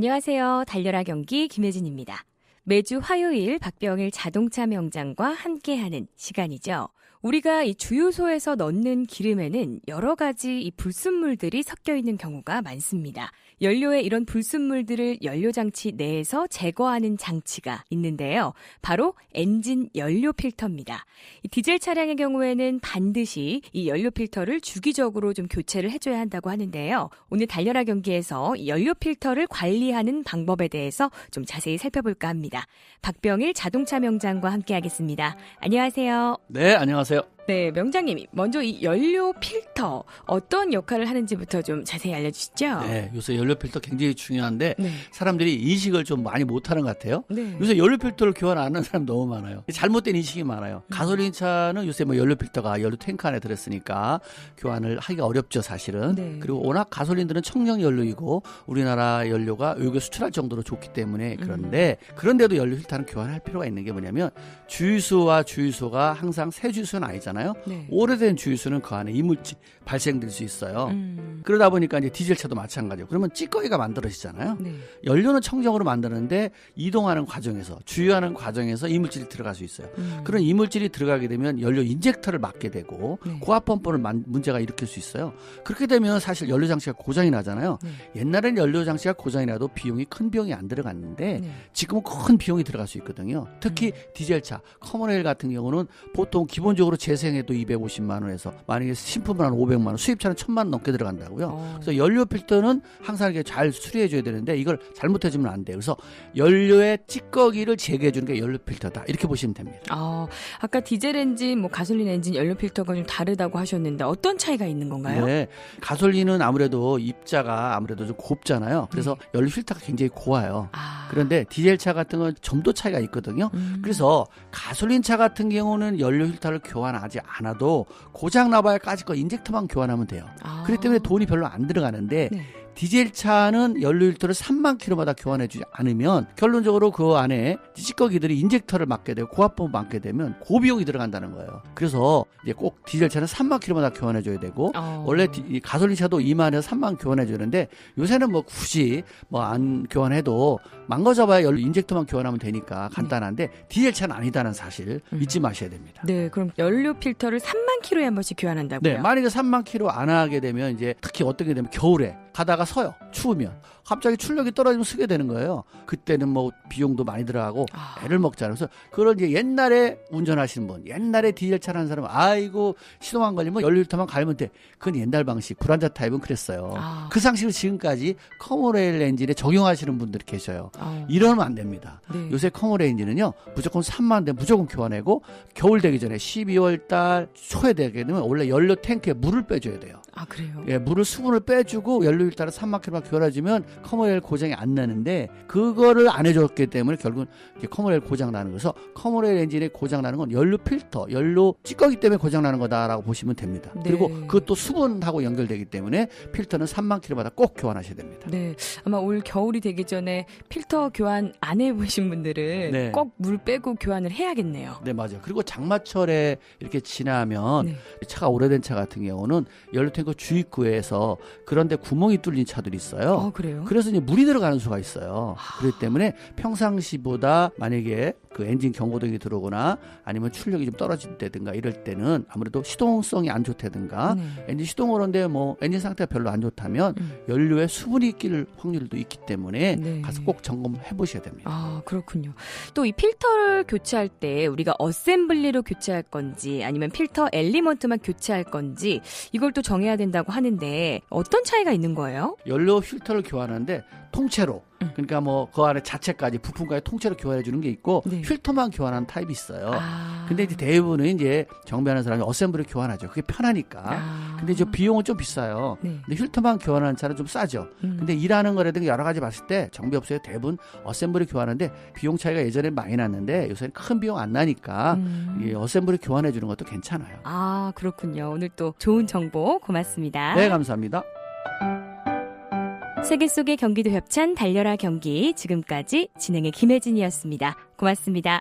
안녕하세요. 달려라 경기 김혜진입니다. 매주 화요일 박병일 자동차 명장과 함께하는 시간이죠. 우리가 이 주유소에서 넣는 기름에는 여러 가지 이 불순물들이 섞여 있는 경우가 많습니다. 연료에 이런 불순물들을 연료장치 내에서 제거하는 장치가 있는데요. 바로 엔진 연료 필터입니다. 이 디젤 차량의 경우에는 반드시 이 연료 필터를 주기적으로 좀 교체를 해줘야 한다고 하는데요. 오늘 달려라 경기에서 이 연료 필터를 관리하는 방법에 대해서 좀 자세히 살펴볼까 합니다. 박병일 자동차 명장과 함께하겠습니다. 안녕하세요. 네, 안녕하세요. 네, 명장님, 먼저 이 연료 필터 어떤 역할을 하는지부터 좀 자세히 알려주시죠. 네, 요새 연료 필터 굉장히 중요한데 네. 사람들이 인식을 좀 많이 못하는 것 같아요. 네. 요새 연료 필터를 교환 안 하는 사람 너무 많아요. 잘못된 인식이 많아요. 가솔린 차는 요새 뭐 연료 필터가 연료 탱크 안에 들었으니까 교환을 하기가 어렵죠, 사실은. 네. 그리고 워낙 가솔린들은 청정 연료이고 우리나라 연료가 외국에 수출할 정도로 좋기 때문에 그런데도 연료 필터는 교환할 필요가 있는 게 뭐냐면 주유소와 주유소가 항상 새 주유소는 아니잖아요. 네. 오래된 주유소는 그 안에 이물질 발생될 수 있어요. 그러다 보니까 이제 디젤차도 마찬가지예요. 그러면 찌꺼기가 만들어지잖아요. 네. 연료는 청정으로 만드는데 이동하는 과정에서 주유하는 과정에서 이물질이 들어갈 수 있어요. 그런 이물질이 들어가게 되면 연료 인젝터를 막게 되고 네. 고압 펌프를 문제가 일으킬 수 있어요. 그렇게 되면 사실 연료 장치가 고장이 나잖아요. 네. 옛날에는 연료 장치가 고장이 나도 큰 비용이 안 들어갔는데 네. 지금은 큰 비용이 들어갈 수 있거든요. 특히 디젤차, 커머레일 같은 경우는 보통 기본적으로 재생해도 250만 원에서 만약에 신품은 한 500만 원, 수입차는 1000만 원 넘게 들어간다고요. 그래서 연료 필터는 항상 이렇게 잘 수리해 줘야 되는데 이걸 잘못해주면 안 돼요. 그래서 연료의 찌꺼기를 제거해 주는 게 연료 필터다. 이렇게 보시면 됩니다. 아까 디젤 엔진, 가솔린 엔진 연료 필터가 좀 다르다고 하셨는데 어떤 차이가 있는 건가요? 네, 가솔린은 아무래도 입자가 아무래도 좀 곱잖아요. 그래서 연료 필터가 굉장히 고와요. 그런데 디젤차 같은 건 점도 차이가 있거든요. 그래서 가솔린 차 같은 경우는 연료 필터를 교환하지 않아도 고장 나봐야 까짓 거 인젝터만 교환하면 돼요. 그렇기 때문에 돈이 별로 안 들어가는데 네. 디젤차는 연료 필터를 3만 킬로마다 교환해주지 않으면 결론적으로 그 안에 찌꺼기들이 인젝터를 맞게 되고 고압범을 맞게 되면 고비용이 들어간다는 거예요. 그래서 이제 꼭 디젤차는 3만 킬로마다 교환해줘야 되고 원래 가솔린차도 2만에서 3만 교환해줘야 되는데 요새는 굳이 안 교환해도 망가져봐야 연료 인젝터만 교환하면 되니까 간단한데 디젤차는 아니다는 사실 잊지 마셔야 됩니다. 네, 그럼 연료 필터를 3만 킬로에 한 번씩 교환한다고요? 네, 만약에 3만 킬로 안 하게 되면 이제 특히 어떻게 되면 겨울에 가다가 서요. 추우면 갑자기 출력이 떨어지면 쓰게 되는 거예요. 그때는 비용도 많이 들어가고 애를 먹잖아요. 그래서 그걸 이제 옛날에 운전하시는 분, 옛날에 디젤차 하는 사람은 아이고 시동안 걸리면 연료 필터만 갈면 돼. 그건 옛날 방식. 불안자 타입은 그랬어요. 그 상식을 지금까지 커머레일 엔진에 적용하시는 분들이 계셔요. 이러면 안 됩니다. 네. 요새 커머레일 엔진은요 무조건 3만 대 무조건 교환하고 겨울 되기 전에 12월 달 초에 되게 되면 원래 연료 탱크에 물을 빼줘야 돼요. 그래요? 예, 물을 수분을 빼주고 연료 필터를 3만 킬로만 교환해주면 커머레일 고장이 안 나는데 그거를 안 해줬기 때문에 결국은 커머레일 고장 나는 거여서 커머레일 엔진에 고장 나는 건 연료 필터, 연료 찌꺼기 때문에 고장 나는 거다라고 보시면 됩니다. 네. 그리고 그것도 수분하고 연결되기 때문에 필터는 3만 킬로마다 꼭 교환하셔야 됩니다. 네, 아마 올 겨울이 되기 전에 필터 교환 안 해보신 분들은 네. 꼭 물 빼고 교환을 해야겠네요. 네, 맞아요. 그리고 장마철에 이렇게 지나면 네. 차가 오래된 차 같은 경우는 연료 탱크 주입구에서 그런데 구멍이 뚫린 차들이 있어요. 그래요? 그래서 이제 물이 들어가는 수가 있어요. 그렇기 때문에 평상시보다 만약에 그 엔진 경고등이 들어오거나 아니면 출력이 좀 떨어진다든가 이럴 때는 아무래도 시동성이 안 좋다든가 엔진 시동을 하는데 엔진 상태가 별로 안 좋다면 연료에 수분이 낄 확률도 있기 때문에 가서 꼭 점검해 보셔야 됩니다. 그렇군요. 또 이 필터를 교체할 때 우리가 어셈블리로 교체할 건지 아니면 필터 엘리먼트만 교체할 건지 이걸 또 정해야 된다고 하는데 어떤 차이가 있는 거예요? 연료 필터를 교환하는데 통째로 그러니까 그 안에 자체까지 부품까지 통째로 교환해 주는 게 있고 필터만 교환하는 타입이 있어요. 근데 이제 대부분은 이제 정비하는 사람이 어셈블리 교환하죠. 그게 편하니까. 근데 이제 비용은 좀 비싸요. 근데 필터만 교환하는 차는 좀 싸죠. 근데 일하는 거라든가 여러 가지 봤을 때 정비업소에 대부분 어셈블리 교환하는데 비용 차이가 예전에 많이 났는데 요새는 큰 비용 안 나니까 이 어셈블리 교환해 주는 것도 괜찮아요. 그렇군요. 오늘 또 좋은 정보 고맙습니다. 네, 감사합니다. 세계 속의 경기도 협찬 달려라 경기 지금까지 진행의 김혜진이었습니다. 고맙습니다.